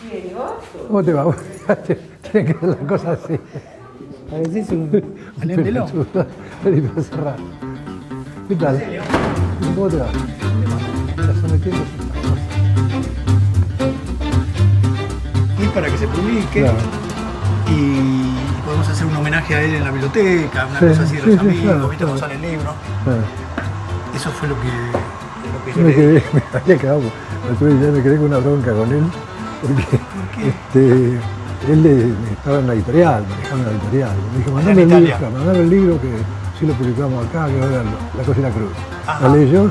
Bien, ¿y vos? ¿Cómo te va? Tiene que ser la cosa así. Parecés un Alain Delon. Vení para cerrar. ¿Qué tal? ¿Cómo te va? Estás sometiendo Y para que se publique, Claro. y podemos hacer un homenaje a él en la biblioteca, una Sí, cosa así de sí, los sí, amigos, claro, ¿viste cómo claro. sale el libro? Eso fue lo que yo Me le quedé, dije. me había quedado, me quedé con una bronca con él, porque él estaba en la editorial, manejaba una editorial. Me dijo, Allá en Italia. mandame el libro que sí lo publicamos acá, que era La Cocina Cruz. Ajá. La leyó, me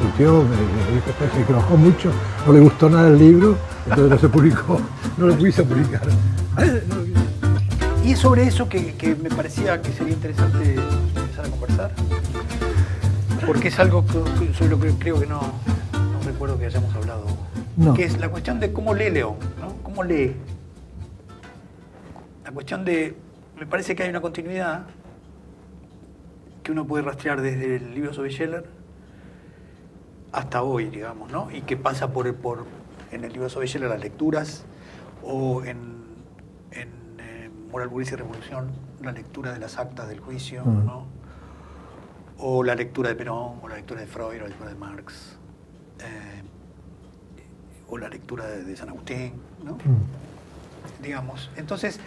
puteó, me dijo, se enojó mucho, no le gustó nada el libro, entonces no se publicó, no lo quiso publicar. Y es sobre eso que me parecía que sería interesante empezar a conversar, porque es algo sobre lo que creo que no recuerdo que hayamos hablado, No. que es la cuestión de cómo lee León, ¿no? ¿Cómo lee? La cuestión de, me parece que hay una continuidad que uno puede rastrear desde el libro sobre Scheller hasta hoy, digamos, ¿no? Y que pasa por en el libro sobre Scheller las lecturas, o en Moral, Burguesía y Revolución, la lectura de las actas del juicio, ¿no? O la lectura de Perón, o la lectura de Freud, o la lectura de Marx, o la lectura de San Agustín, ¿no? Digamos. Entonces,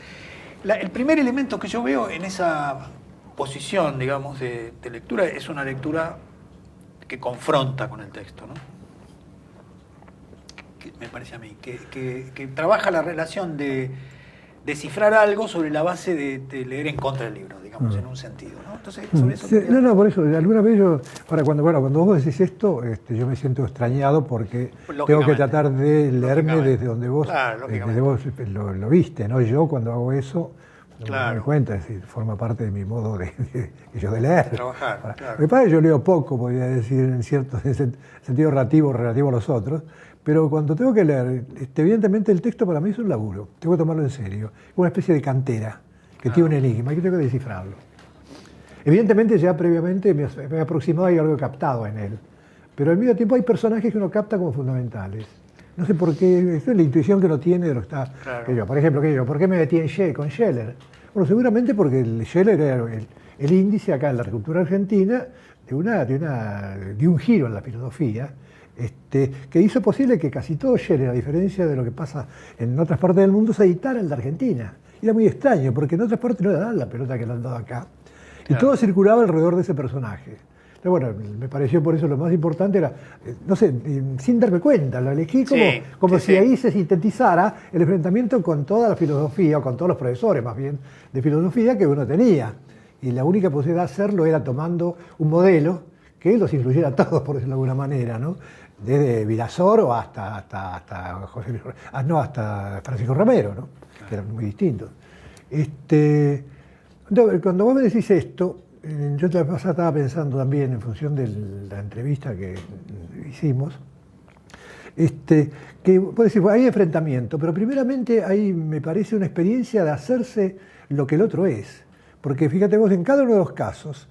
el primer elemento que yo veo en esa posición, digamos, de lectura es una lectura que confronta con el texto, ¿no? Que me parece a mí, que trabaja la relación de descifrar algo sobre la base de leer en contra del libro, digamos, en un sentido, ¿no? Entonces, sobre eso Sí, no, por eso, alguna vez yo, ahora cuando vos decís esto, yo me siento extrañado porque tengo que tratar de leerme desde donde vos, Claro, desde vos lo viste, ¿no? Yo cuando hago eso, no me Claro. doy cuenta, es decir, forma parte de mi modo de leer. Trabajar, Ahora, claro. lo que pasa es que yo leo poco, podría decir, en cierto sentido relativo a los otros, pero cuando tengo que leer, evidentemente el texto para mí es un laburo, tengo que tomarlo en serio, es una especie de cantera que tiene un enigma y que tengo que descifrarlo. Evidentemente ya previamente me he aproximado y algo he captado en él, pero al mismo tiempo hay personajes que uno capta como fundamentales. No sé por qué, esa es la intuición que uno tiene de lo que está... Claro. Por ejemplo, ¿por qué me metí con Scheller? Bueno, seguramente porque Scheller era el índice acá en la cultura argentina de un giro en la filosofía, que hizo posible que casi todo Scheller, a diferencia de lo que pasa en otras partes del mundo, se editara en la Argentina. Y era muy extraño, porque en otras partes no le daban la pelota que le han dado acá. Y todo circulaba alrededor de ese personaje. Pero bueno, me pareció por eso lo más importante era, no sé, sin darme cuenta, lo elegí como si ahí se sintetizara el enfrentamiento con toda la filosofía, o con todos los profesores más bien, de filosofía que uno tenía. Y la única posibilidad de hacerlo era tomando un modelo que los incluyera a todos, por decirlo de alguna manera, ¿no? Desde Virasoro hasta Francisco Romero, ¿no? Que eran muy distintos. Cuando vos me decís esto, yo la pasada estaba pensando también en función de la entrevista que hicimos, que vos decís, bueno, hay enfrentamiento, pero primeramente hay, me parece, una experiencia de hacerse lo que el otro es. Porque fíjate vos, en cada uno de los casos,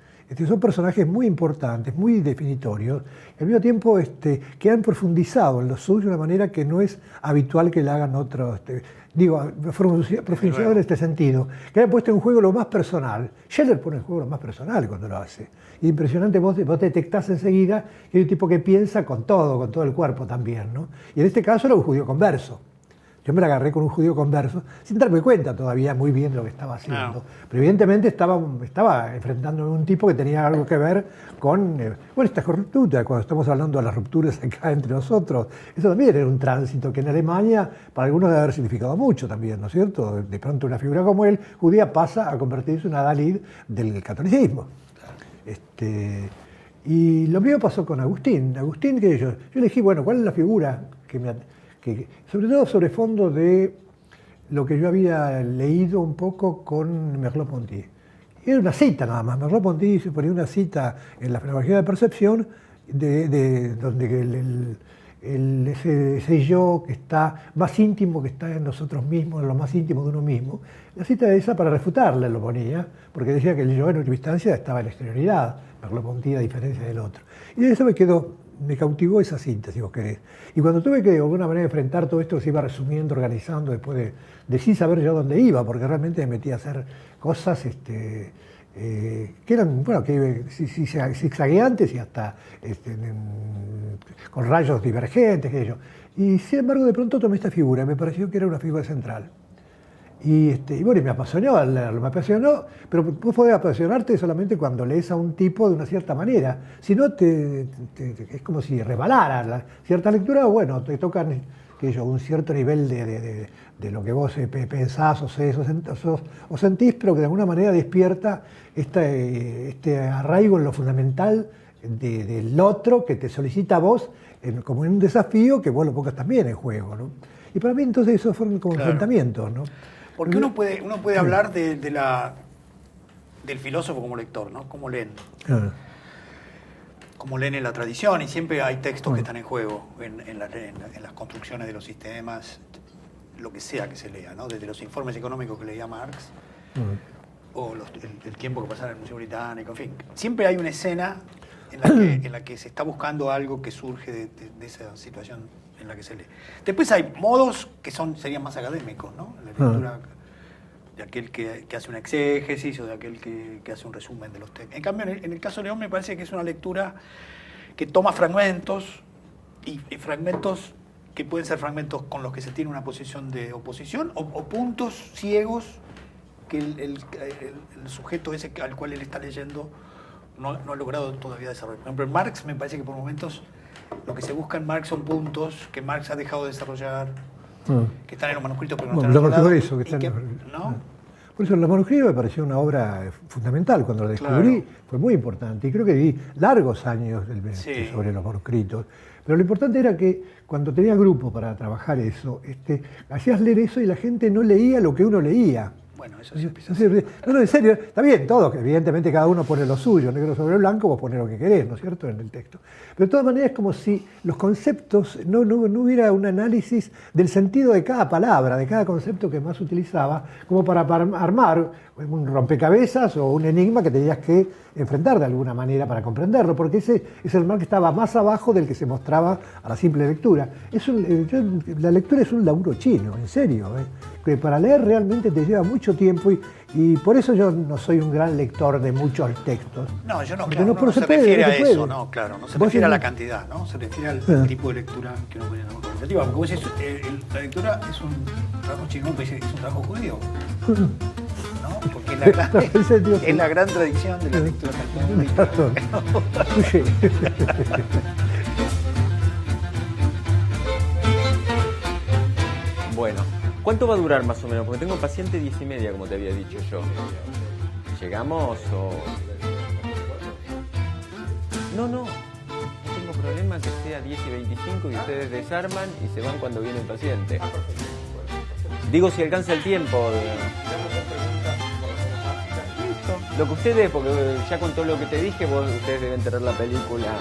son personajes muy importantes, muy definitorios, y al mismo tiempo que han profundizado en lo suyo de una manera que no es habitual que la hagan otros. Profundizado en este sentido, que han puesto en juego lo más personal. Scheller pone en juego lo más personal cuando lo hace. Y impresionante, vos detectás enseguida que hay un tipo que piensa con todo el cuerpo también, ¿no? Y en este caso era un judío converso. Yo me la agarré con un judío converso, sin darme cuenta todavía muy bien de lo que estaba haciendo. No. Pero evidentemente estaba enfrentándome a un tipo que tenía algo que ver con esta ruptura, cuando estamos hablando de las rupturas acá entre nosotros. Eso también era un tránsito que en Alemania para algunos debe haber significado mucho también, ¿no es cierto? De pronto una figura como él, judía, pasa a convertirse en una Dalí del catolicismo. Y lo mismo pasó con Agustín. Agustín, que yo elegí, ¿cuál es la figura sobre todo sobre fondo de lo que yo había leído un poco con Merleau-Ponty? Era una cita nada más. Merleau-Ponty se ponía una cita en la fenomenología de percepción donde ese yo que está más íntimo, que está en nosotros mismos, en lo más íntimo de uno mismo. La cita esa para refutarle lo ponía, porque decía que el yo en última instancia estaba en la exterioridad, Merleau-Ponty a diferencia del otro. Y de eso me quedó me cautivó esa síntesis, si vos querés. Y cuando tuve que de alguna manera enfrentar todo esto, se iba resumiendo, organizando, después de sin saber yo dónde iba, porque realmente me metí a hacer cosas que eran, bueno, zigzagueantes y hasta con rayos divergentes, qué sé yo. Y sin embargo, de pronto tomé esta figura, y me pareció que era una figura central. Y bueno, y me apasionó al leerlo, me apasionó, pero vos podés apasionarte solamente cuando lees a un tipo de una cierta manera. Si no, es como si rebalara cierta lectura, bueno, te tocan un cierto nivel de lo que vos pensás o sentís, pero que de alguna manera despierta este arraigo en lo fundamental del otro que te solicita a vos como en un desafío que vos lo pongas también en juego, ¿no? Y para mí entonces esos fueron como enfrentamientos, ¿no? Porque uno puede hablar del filósofo como lector, ¿no? Como leen. Como leen en la tradición, y siempre hay textos que están en juego en las construcciones de los sistemas, lo que sea que se lea, ¿no? Desde los informes económicos que leía Marx, o el tiempo que pasaba en el Museo Británico, en fin. Siempre hay una escena en la que se está buscando algo que surge de esa situación en la que se lee. Después hay modos que serían más académicos, ¿no? La lectura de aquel que hace una exégesis o de aquel que hace un resumen de los textos. En cambio, en el caso de León me parece que es una lectura que toma fragmentos y fragmentos que pueden ser fragmentos con los que se tiene una posición de oposición o puntos ciegos que el sujeto ese al cual él está leyendo no ha logrado todavía desarrollar. Por ejemplo, en Marx me parece que por momentos lo que se busca en Marx son puntos que Marx ha dejado de desarrollar, que están en los manuscritos pero no están ¿no? Por eso los manuscritos me pareció una obra fundamental. Cuando lo descubrí fue muy importante y creo que vi largos años sobre los manuscritos. Pero lo importante era que cuando tenía grupo para trabajar eso, hacías leer eso y la gente no leía lo que uno leía. Bueno, eso sí. No, en serio, está bien, todos, evidentemente cada uno pone lo suyo, negro sobre blanco, vos ponés lo que querés, ¿no es cierto?, en el texto. Pero de todas maneras es como si los conceptos, no hubiera un análisis del sentido de cada palabra, de cada concepto que más utilizaba, como para armar un rompecabezas o un enigma que tenías que enfrentar de alguna manera para comprenderlo, porque ese es el mar que estaba más abajo del que se mostraba a la simple lectura. La lectura es un laburo chino, en serio, que para leer realmente te lleva mucho tiempo y por eso yo no soy un gran lector de muchos textos. No, yo no, claro, no se refiere a eso, no, claro, no se refiere a la cantidad, ¿no? Se refiere al tipo de lectura que uno puede llamar cualitativa. Porque vos decís, la lectura es un trabajo chino, es un trabajo judío. ¿No? Porque es la gran tradición de la lectura talmúdica. Bueno, ¿cuánto va a durar más o menos? Porque tengo paciente 10:30, como te había dicho yo. ¿Llegamos o...? No tengo problema que sea 10:25 y ustedes desarman y se van cuando viene el paciente. Digo si alcanza el tiempo. Listo. Lo que ustedes, porque ya con todo lo que te dije, ustedes deben tener la película